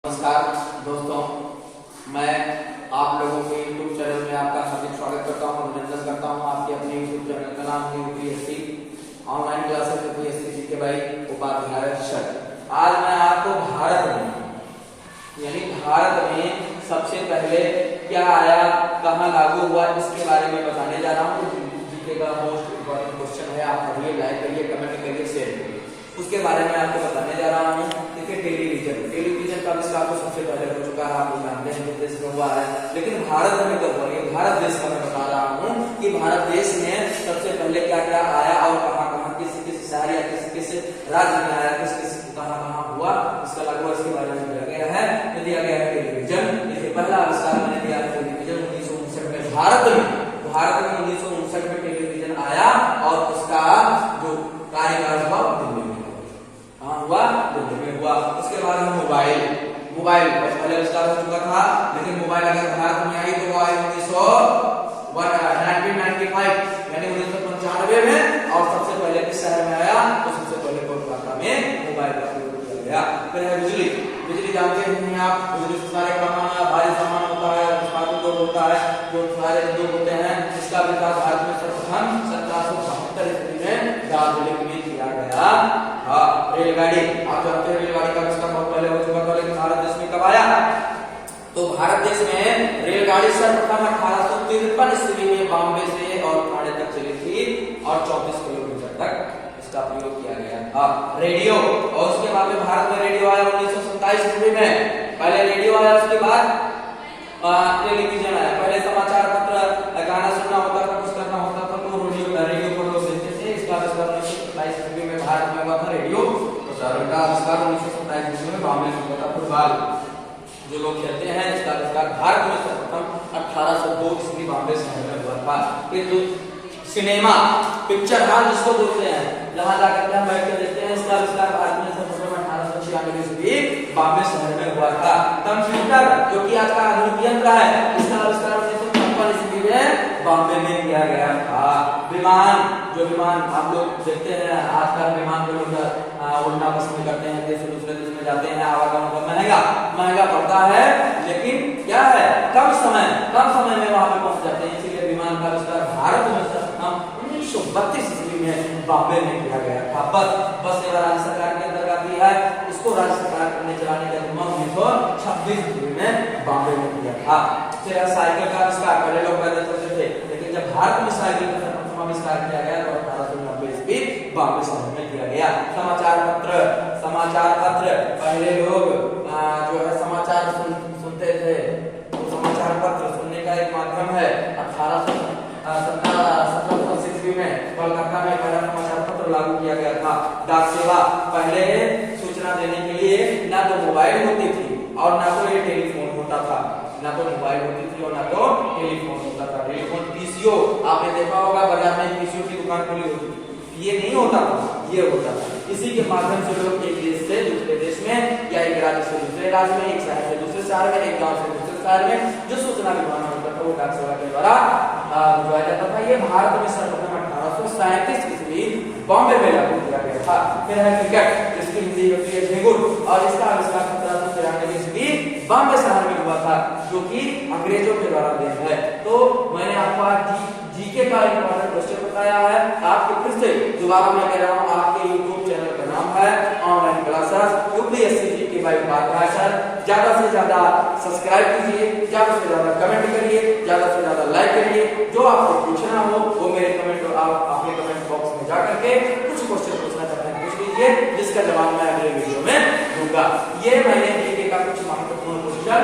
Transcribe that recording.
नमस्कार दोस्तों, मैं आप लोगों के YouTube चैनल में आपका हार्दिक स्वागत करता हूं, अभिनंदन करता हूं। आपके अपने YouTube चैनल का नाम है UPSC online classes UPSC GK भाई उपाध्याय सर। आज मैं आपको भारत में सबसे पहले क्या आया, कहां लागू हुआ, इसके बारे में बताने जा रहा हूं। जीके का मोस्ट इम्पोर्टेंट क्वेश्चन है, आप पढ़िए, लाइक करिए, कमेंट करिए, शेयर करिए। उसके बारे में आपको बताने जा रहा हूं। देखिए, टेलीविजन का आविष्कार तो सबसे पहले हो चुका है, आप लोग जानते हैं किस देश में हुआ है, लेकिन भारत में कब हुआ? भारत देश का मैं बता रहा हूँ कि भारत देश में सबसे पहले क्या क्या आया और कहाँ कहाँ किस शहर या किस राज्य में आया, किस कहाँ कहाँ हुआ, इसका लागू इसके बारे में दिया गया है। तो दिया गया है टेलीविजन। देखिए, पहला आविष्कार मैंने दिया है टेलीविजन 1959 में भारत में 1959 में टेलीविजन आया और उसका जो कार्यकाल हुआ दिल्ली में हुआ, दिल्ली में हुआ। उसके बाद मोबाइल पहले आविष्कार हो चुका था, लेकिन मोबाइल अगर भारत में आई तो वो आई 1995 यानी 1995 में। और सबसे पहले किस शहर में आया? तो सबसे पहले कोलकाता में मोबाइल का प्रयोग किया गया। फिर है बिजली जानते हैं आप, बिजली से सारे काम भारी सामान होता है, उद्योग होता है, जो सारे उद्योग होते हैं, इसका विकास भारत में सर्वप्रथम 1772 ईस्वी में दार्जिलिंग में किया गया। रेलगाड़ी, आप जानते हैं रेलगाड़ी का आविष्कार बहुत पहले हो चुका था, लेकिन भारत देश में कब आया? तो भारत देश में रेलगाड़ी सर्वप्रथम 1853 ईस्वी में बॉम्बे से और पुणे तक चली थी और 34 किलोमीटर तक इसका प्रयोग किया गया था। रेडियो, और उसके बाद में भारत में रेडियो आया 1927 ईस्वी में। पहले रेडियो आया, उसके बाद टेलीविजन आया। पहले समाचार पत्र, गाना सुनना होता था, कुछ करना होता था, तो रेडियो पर लोग सुनते थे। इसका आविष्कार 1927 ईस्वी में भारत में हुआ था। रेडियो प्रसारण का आविष्कार 1927 ईस्वी में बॉम्बे में हुआ था। फुटबॉल जो लोग खेलते हैं, इसका आविष्कार भारत में सर्वप्रथम 1802 ईस्वी बॉम्बे शहर में हुआ था। फिर जो सिनेमा, पिक्चर हॉल जिसको बोलते हैं, जहां जाकर हम बैठ कर देखते हैं, इसका आविष्कार भारत में सर्वप्रथम 1896 ईस्वी बॉम्बे शहर में हुआ था। कंप्यूटर, जो कि आज का आधुनिक यंत्र है, इसका आविष्कार 1956 ईस्वी में बॉम्बे में किया गया था। विमान हम लोग देखते हैं, आजकल विमान को लोग उड़ना पसंद करते हैं, देश से दूसरे देश में जाते हैं, आवागमन बहुत महंगा पड़ता है, लेकिन क्या है, कम समय में वहां पे पहुंच जाते हैं। इसीलिए विमान का आविष्कार भारत में 1932 ईस्वी में बॉम्बे में किया गया था। बस सेवा राज्य सरकार के अंतर्गत आती है, इसको राज्य सरकार ने चलाने का जिम्मा 1926 ईस्वी में बॉम्बे में किया था। फिर साइकिल का आविष्कार, पहले लोग पैदल चलते थे, लेकिन जब भारत में साइकिल का आविष्कार किया गया तो 1890 ईस्वी बॉम्बे शहर में किया गया। समाचार पत्र, पहले लोग जो है समाचार सुनते थे, तो समाचार पत्र सुनने का एक माध्यम है। 1780 ईस्वी में कोलकाता में पहला समाचार पत्र लागू किया गया था। डाक सेवा, पहले सूचना देने के लिए ना तो मोबाइल होती थी और ना तो ये टेलीफोन होता था, ना तो मोबाइल होती थी और ना तो टेलीफोन होता था। टेलीफोन पीसीओ, आपने देखा होगा बाजार में पीसीओ की दुकान खुली होती थी, ये नहीं होता था, ये होता था। इसी के माध्यम से लोग एक देश से दूसरे देश में या एक राज्य से दूसरे राज्य में, एक शहर से दूसरे शहर में, एक गांव से दूसरे शहर में जो सूचना भिजवाना होता था वो डाक सेवा के द्वारा भिजवाया जाता था। ये भारत में सर्वप्रथम 1837 ईस्वी बॉम्बे में लागू किया गया था। फिर है क्रिकेट, जिसकी हिंदी होती है झिंगुर, और इसका आविष्कार 1793 ईस्वी बॉम्बे शहर में हुआ था, जो कि अंग्रेजों के द्वारा दिया है। तो मैंने आपको आज जीके का इंपॉर्टेंट क्वेश्चन बताया है। आपके फिर से दोबारा मैं कह रहा हूं, आपके YouTube चैनल का नाम है online classes UPSC GK by Upadhyay sir. ज्यादा से ज्यादा सब्सक्राइब कीजिए, ज्यादा से ज्यादा कमेंट करिए, ज्यादा से ज्यादा लाइक करिए। जो आपको पूछना हो वो मेरे कमेंट, आप अपने कमेंट बॉक्स में जाकर के कुछ क्वेश्चन पूछना चाहते हैं पूछ लीजिए, जिसका जवाब मैं अगले वीडियो में दूंगा। ये मैंने जीके का कुछ महत्वपूर्ण क्वेश्चन